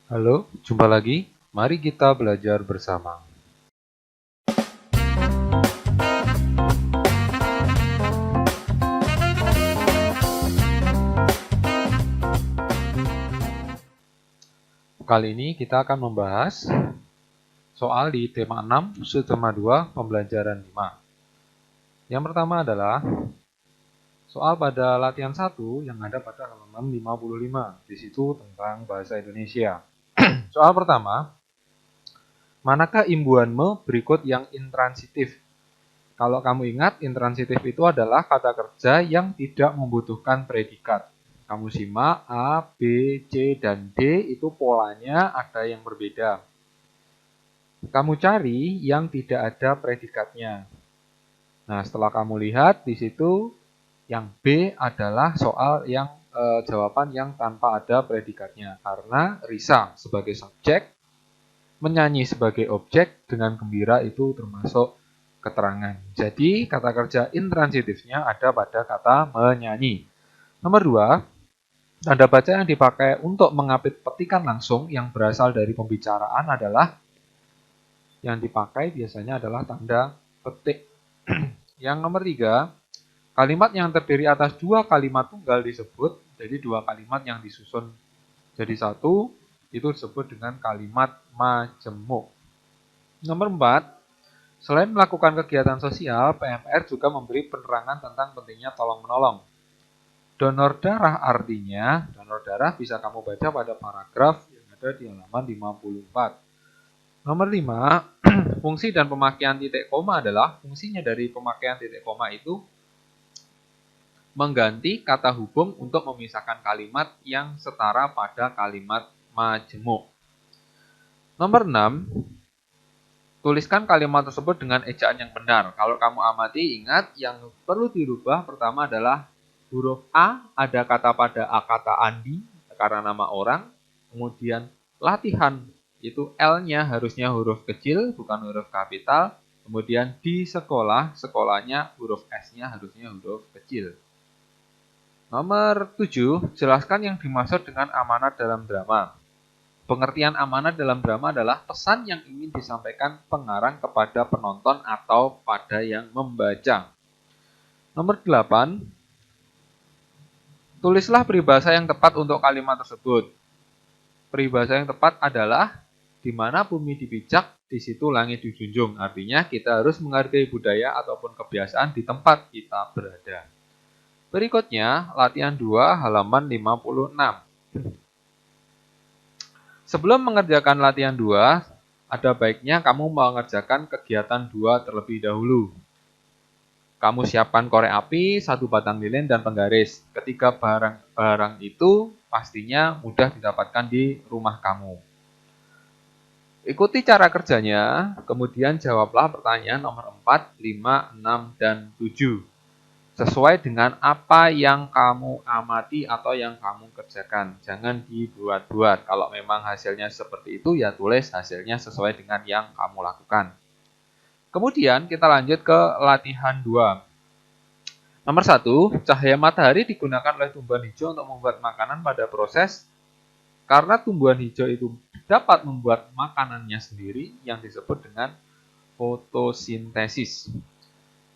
Halo, jumpa lagi. Mari kita belajar bersama. Kali ini kita akan membahas soal di tema 6, subtema 2, pembelajaran 5. Yang pertama adalah soal pada latihan 1 yang ada pada halaman 55. Di situ tentang bahasa Indonesia. Soal pertama, manakah imbuhanmu berikut yang intransitif? Kalau kamu ingat, intransitif itu adalah kata kerja yang tidak membutuhkan predikat. Kamu simak A, B, C, dan D itu polanya ada yang berbeda. Kamu cari yang tidak ada predikatnya. Nah, setelah kamu lihat di situ yang B adalah soal yang jawaban yang tanpa ada predikatnya. Karena Risa sebagai subjek, menyanyi sebagai objek, dengan gembira itu termasuk keterangan. Jadi, kata kerja intransitifnya ada pada kata menyanyi. Nomor 2, tanda baca yang dipakai untuk mengapit petikan langsung yang berasal dari pembicaraan adalah yang dipakai biasanya adalah tanda petik. Yang nomor 3, kalimat yang terdiri atas dua kalimat tunggal disebut, jadi dua kalimat yang disusun jadi satu, itu disebut dengan kalimat majemuk. Nomor 4, selain melakukan kegiatan sosial, PMR juga memberi penerangan tentang pentingnya tolong-menolong. Donor darah artinya, donor darah bisa kamu baca pada paragraf yang ada di halaman 54. Nomor 5, fungsi dan pemakaian titik koma adalah, fungsinya dari pemakaian titik koma itu mengganti kata hubung untuk memisahkan kalimat yang setara pada kalimat majemuk. Nomor 6, tuliskan kalimat tersebut dengan ejaan yang benar. Kalau kamu amati, ingat yang perlu dirubah pertama adalah huruf A, ada kata pada A kata Andi, karena nama orang. Kemudian latihan, itu L-nya harusnya huruf kecil, bukan huruf kapital. Kemudian di sekolah, sekolahnya huruf S-nya harusnya huruf kecil. Nomor 7, jelaskan yang dimaksud dengan amanat dalam drama. Pengertian amanat dalam drama adalah pesan yang ingin disampaikan pengarang kepada penonton atau pada yang membaca. Nomor 8, tulislah peribahasa yang tepat untuk kalimat tersebut. Peribahasa yang tepat adalah di mana bumi dipijak, di situ langit dijunjung. Artinya kita harus menghargai budaya ataupun kebiasaan di tempat kita berada. Berikutnya, latihan 2 halaman 56. Sebelum mengerjakan latihan 2, ada baiknya kamu mengerjakan kegiatan 2 terlebih dahulu. Kamu siapkan korek api, 1 batang lilin, dan penggaris. Ketiga barang itu pastinya mudah didapatkan di rumah kamu. Ikuti cara kerjanya, kemudian jawablah pertanyaan nomor 4, 5, 6, dan 7. Sesuai dengan apa yang kamu amati atau yang kamu kerjakan. Jangan dibuat-buat. Kalau memang hasilnya seperti itu, ya tulis hasilnya sesuai dengan yang kamu lakukan. Kemudian kita lanjut ke latihan 2. Nomor 1, cahaya matahari digunakan oleh tumbuhan hijau untuk membuat makanan pada proses. Karena tumbuhan hijau itu dapat membuat makanannya sendiri yang disebut dengan fotosintesis,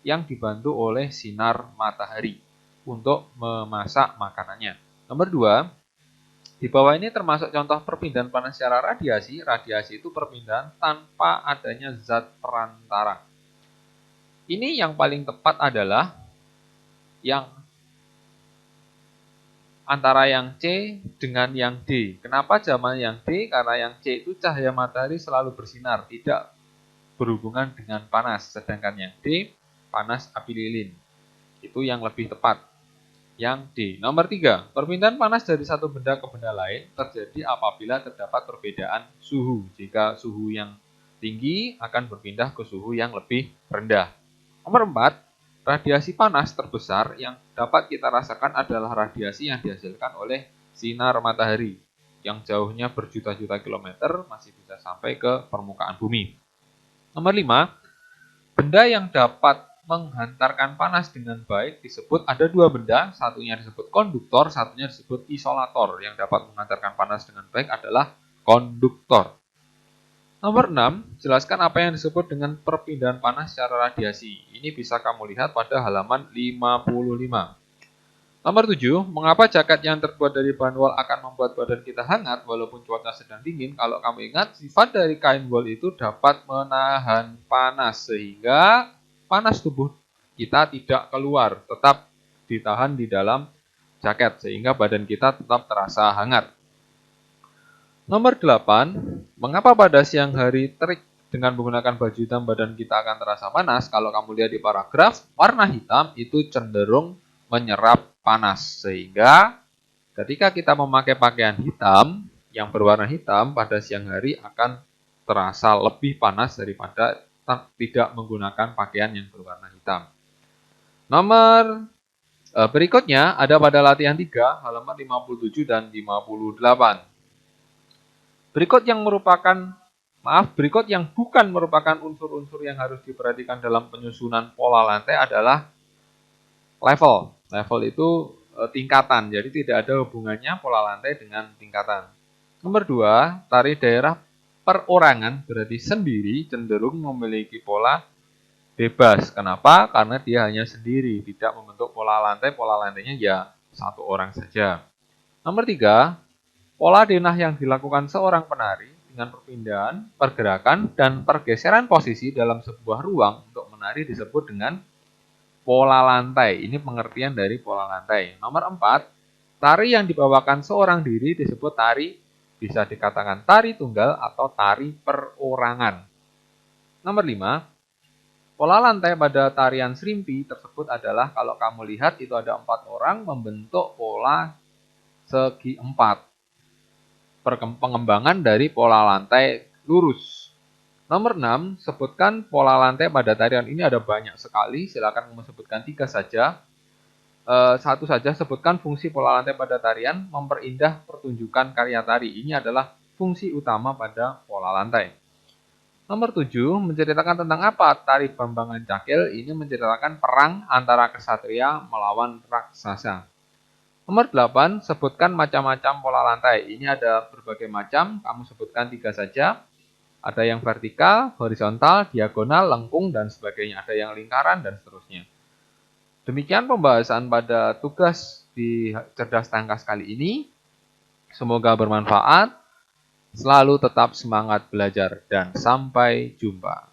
yang dibantu oleh sinar matahari untuk memasak makanannya. Nomor 2, di bawah ini termasuk contoh perpindahan panas secara radiasi. Radiasi itu perpindahan tanpa adanya zat perantara. Ini yang paling tepat adalah yang antara yang C dengan yang D. Kenapa zaman yang D? Karena yang C itu cahaya matahari selalu bersinar, tidak berhubungan dengan panas. Sedangkan yang D, panas api lilin. Itu yang lebih tepat. Yang D. Nomor 3, perpindahan panas dari satu benda ke benda lain terjadi apabila terdapat perbedaan suhu. Jika suhu yang tinggi akan berpindah ke suhu yang lebih rendah. Nomor 4, radiasi panas terbesar yang dapat kita rasakan adalah radiasi yang dihasilkan oleh sinar matahari. Yang jauhnya berjuta-juta kilometer masih bisa sampai ke permukaan bumi. Nomor 5, benda yang dapat menghantarkan panas dengan baik disebut ada 2 benda, satunya disebut konduktor, satunya disebut isolator. Yang dapat menghantarkan panas dengan baik adalah konduktor. Nomor 6, jelaskan apa yang disebut dengan perpindahan panas secara radiasi. Ini bisa kamu lihat pada halaman 55. Nomor 7, mengapa jaket yang terbuat dari bahan wol akan membuat badan kita hangat walaupun cuaca sedang dingin? Kalau kamu ingat, sifat dari kain wol itu dapat menahan panas sehingga panas tubuh kita tidak keluar, tetap ditahan di dalam jaket sehingga badan kita tetap terasa hangat. Nomor 8, mengapa pada siang hari terik dengan menggunakan baju hitam badan kita akan terasa panas? Kalau kamu lihat di paragraf, warna hitam itu cenderung menyerap panas. Sehingga ketika kita memakai pakaian hitam yang berwarna hitam pada siang hari akan terasa lebih panas daripada tidak menggunakan pakaian yang berwarna hitam. Nomor berikutnya ada pada latihan 3 halaman 57 dan 58. Berikut yang bukan merupakan unsur-unsur yang harus diperhatikan dalam penyusunan pola lantai adalah level. Level itu tingkatan, jadi tidak ada hubungannya pola lantai dengan tingkatan. Nomor 2, tari daerah perorangan berarti sendiri cenderung memiliki pola bebas. Kenapa? Karena dia hanya sendiri, tidak membentuk pola lantai. Pola lantainya ya satu orang saja. Nomor 3, pola denah yang dilakukan seorang penari dengan perpindahan, pergerakan, dan pergeseran posisi dalam sebuah ruang untuk menari disebut dengan pola lantai. Ini pengertian dari pola lantai. Nomor 4, tari yang dibawakan seorang diri disebut tari, bisa dikatakan tari tunggal atau tari perorangan. Nomor 5, pola lantai pada tarian serimpi tersebut adalah kalau kamu lihat itu ada 4 orang membentuk pola segi 4. Pengembangan dari pola lantai lurus. Nomor 6, sebutkan pola lantai pada tarian. Ini ada banyak sekali, silakan kamu sebutkan 3 saja. Satu saja, sebutkan fungsi pola lantai pada tarian, memperindah pertunjukan karya tari. Ini adalah fungsi utama pada pola lantai. Nomor 7, menceritakan tentang apa tari Bambangan Cakil. Ini menceritakan perang antara kesatria melawan raksasa. Nomor 8, sebutkan macam-macam pola lantai. Ini ada berbagai macam, kamu sebutkan 3 saja. Ada yang vertikal, horizontal, diagonal, lengkung, dan sebagainya. Ada yang lingkaran, dan seterusnya. Demikian pembahasan pada tugas di Cerdas Tangkas kali ini. Semoga bermanfaat. Selalu tetap semangat belajar, dan sampai jumpa.